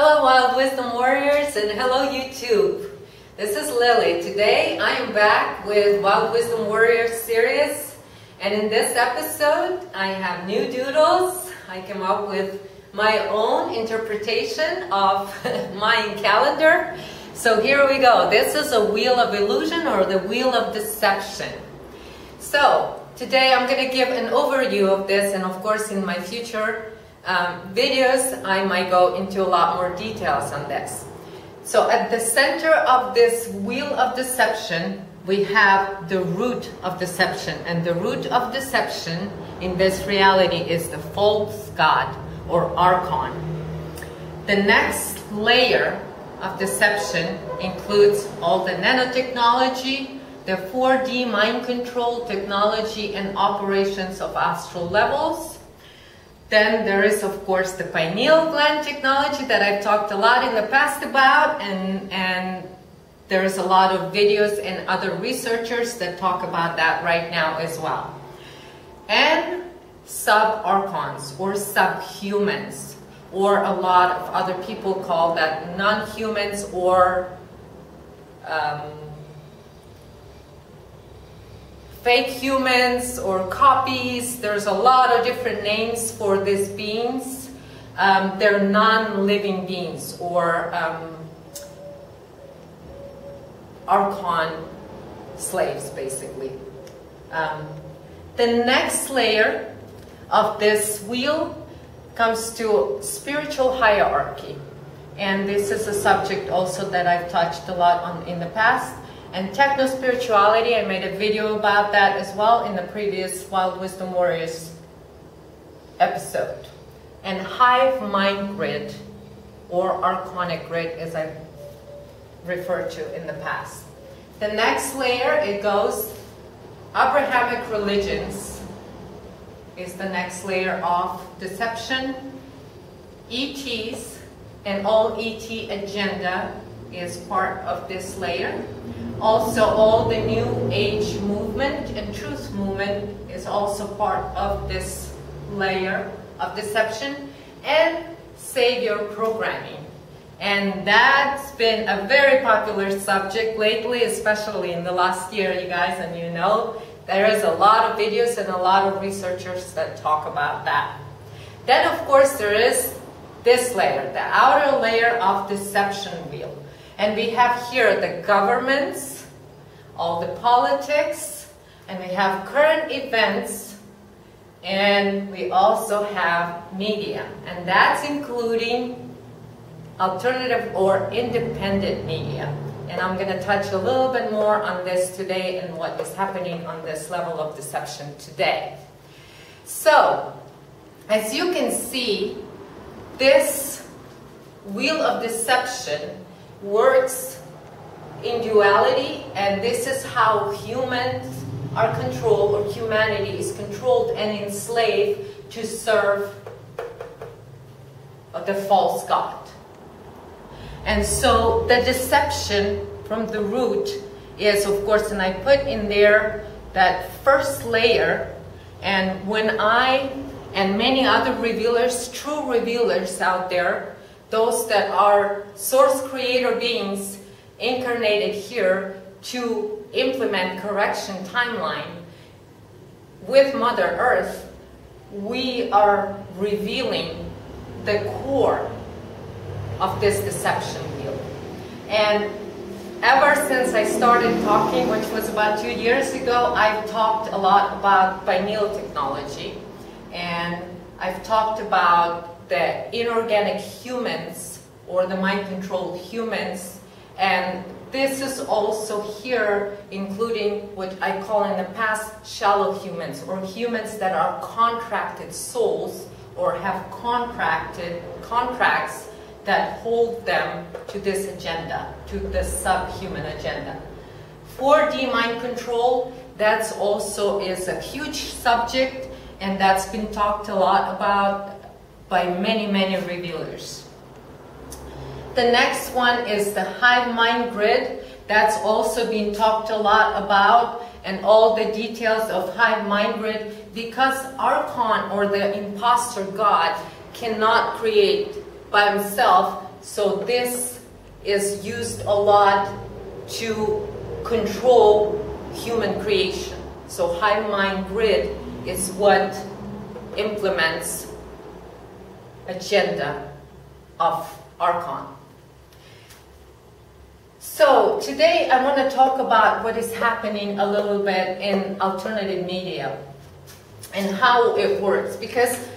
Hello Wild Wisdom Warriors and hello YouTube. This is Lily. Today I am back with Wild Wisdom Warriors series, and in this episode I have new doodles. I came up with my own interpretation of Mayan calendar. So here we go. This is a wheel of illusion or the wheel of deception. So today I'm going to give an overview of this, and of course in my future videos I might go into a lot more details on this. So at the center of this wheel of deception we have the root of deception, and the root of deception in this reality is the false god or archon. The next layer of deception includes all the nanotechnology, the 4D mind control technology and operations of astral levels. Then there is of course the pineal gland technology that I've talked a lot in the past about, and there's a lot of videos and other researchers that talk about that right now as well. And sub-archons or subhumans, or a lot of other people call that non-humans or fake humans or copies. There's a lot of different names for these beings. They're non-living beings or archon slaves basically. The next layer of this wheel comes to spiritual hierarchy, and this is a subject also that I've touched a lot on in the past. And techno-spirituality, I made a video about that as well in the previous Wild Wisdom Warriors episode. And hive-mind grid or archonic grid as I referred to in the past. The next layer, it goes Abrahamic religions is the next layer of deception. ETs and all ET agenda is part of this layer. Also all the New Age movement and truth movement is also part of this layer of deception. And savior programming. And that's been a very popular subject lately, especially in the last year, you guys, and you know, there is a lot of videos and a lot of researchers that talk about that. Then of course there is this layer, the outer layer of deception wheel. And we have here the governments, all the politics, and we have current events, and we also have media. And that's including alternative or independent media. And I'm going to touch a little bit more on this today and what is happening on this level of deception today. So, as you can see, this wheel of deception works in duality, and this is how humans are controlled, or humanity is controlled and enslaved to serve the false god. And so the deception from the root is, of course, and I put in there that first layer, and when I and many other revealers, true revealers out there, those that are source creator beings incarnated here to implement correction timeline with Mother Earth, we are revealing the core of this deception wheel. And ever since I started talking, which was about 2 years ago, I've talked a lot about pineal technology, and I've talked about the inorganic humans or the mind-controlled humans, and this is also here including what I call in the past shallow humans, or humans that are contracted souls or have contracts that hold them to this agenda, to the subhuman agenda. 4D mind control, that's also is a huge subject, and that's been talked a lot about by many, many revealers. The next one is the hive-mind grid. That's also been talked a lot about, and all the details of hive-mind grid, because Archon or the imposter god cannot create by himself so this is used a lot to control human creation. So hive-mind grid is what implements agenda of Archon. So today I want to talk about what is happening a little bit in alternative media and how it works, because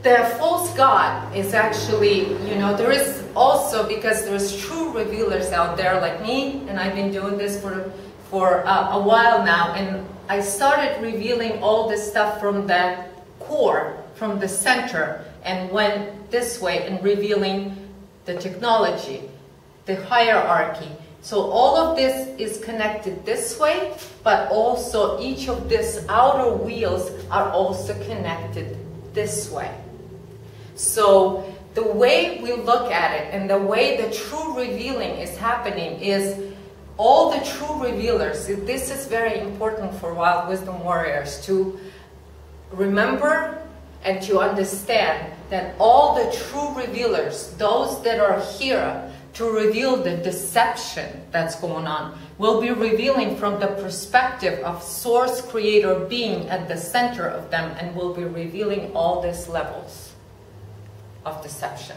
the false god is actually, there is also, because there's true revealers out there like me, and I've been doing this for a while now, and I started revealing all this stuff from the core, from the center, and went this way and revealing the technology, the hierarchy. So all of this is connected this way, but also each of these outer wheels are also connected this way. So the way we look at it and the way the true revealing is happening is all the true revealers, this is very important for Wild Wisdom Warriors to remember and to understand that all the true revealers, those that are here to reveal the deception that's going on, will be revealing from the perspective of Source Creator being at the center of them, and will be revealing all these levels of deception.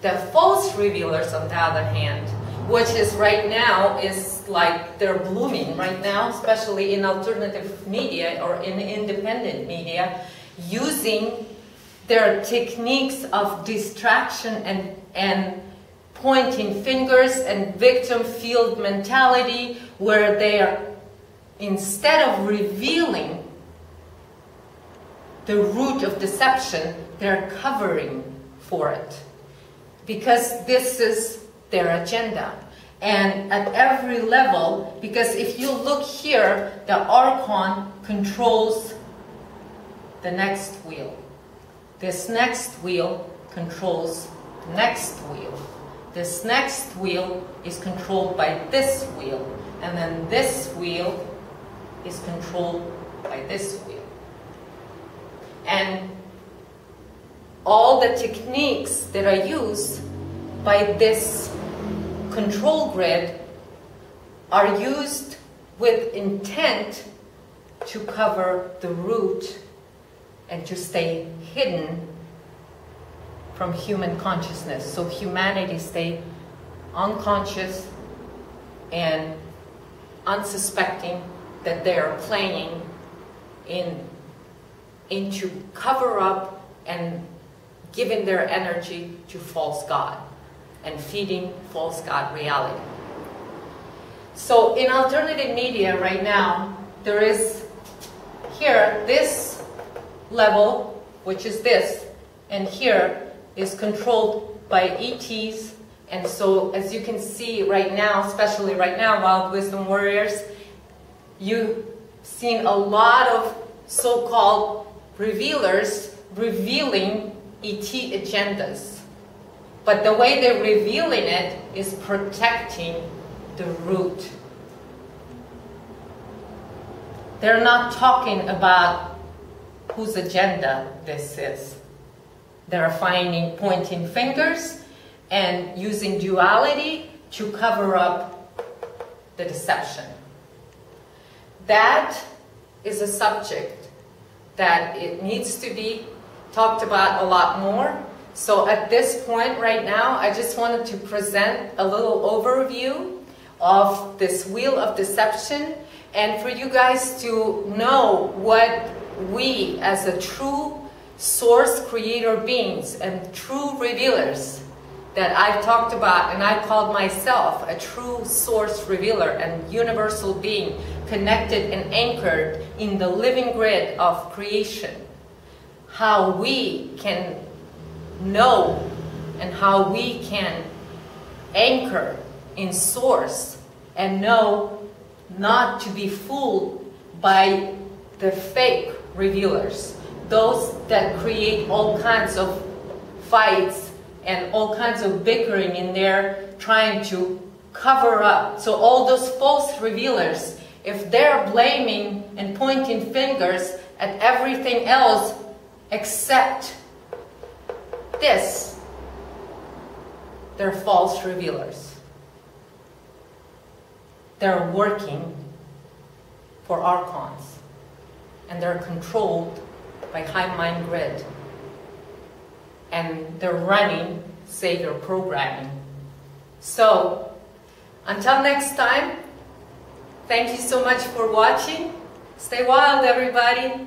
The false revealers, on the other hand, which is right now, is like they're blooming right now, especially in alternative media or in independent media, using their techniques of distraction and pointing fingers and victim field mentality, where they are, instead of revealing the root of deception, they're covering for it, because this is their agenda. And at every level, because if you look here, the Archon controls the next wheel. This next wheel controls the next wheel. This next wheel is controlled by this wheel. And then this wheel is controlled by this wheel. And all the techniques that are used by this control grid are used with intent to cover the root and to stay hidden from human consciousness. So humanity stay unconscious and unsuspecting that they are playing into cover up and giving their energy to false god and feeding false god reality. So in alternative media right now, there is here this level, which is this, and here is controlled by ETs. And so as you can see right now, especially right now, Wild Wisdom Warriors, you've seen a lot of so-called revealers revealing ET agendas. But the way they're revealing it is protecting the root. They're not talking about whose agenda this is. They're pointing fingers and using duality to cover up the deception. That is a subject that it needs to be talked about a lot more. So at this point right now, I just wanted to present a little overview of this wheel of deception, and for you guys to know what we as a true source creator beings and true revealers that I've talked about, and I called myself a true source revealer and universal being connected and anchored in the living grid of creation. How we can know and how we can anchor in source and know not to be fooled by the fake revealers, those that create all kinds of fights and all kinds of bickering in there, trying to cover up. So all those false revealers, if they're blaming and pointing fingers at everything else except this, they're false revealers. They're working for archons, and they're controlled by hive-mind grid. And they're running savior programming. So, until next time, thank you so much for watching. Stay wild, everybody.